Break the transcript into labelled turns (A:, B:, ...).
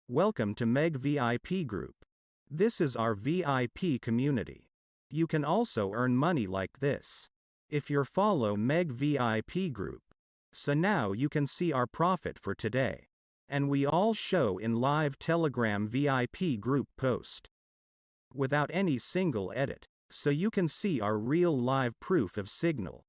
A: Welcome to Meg VIP Group. This is our VIP community. You can also earn money like this if you follow Meg VIP Group. So now you can see our profit for today. And we all show in live Telegram VIP group post without any single edit. So you can see our real live proof of signal.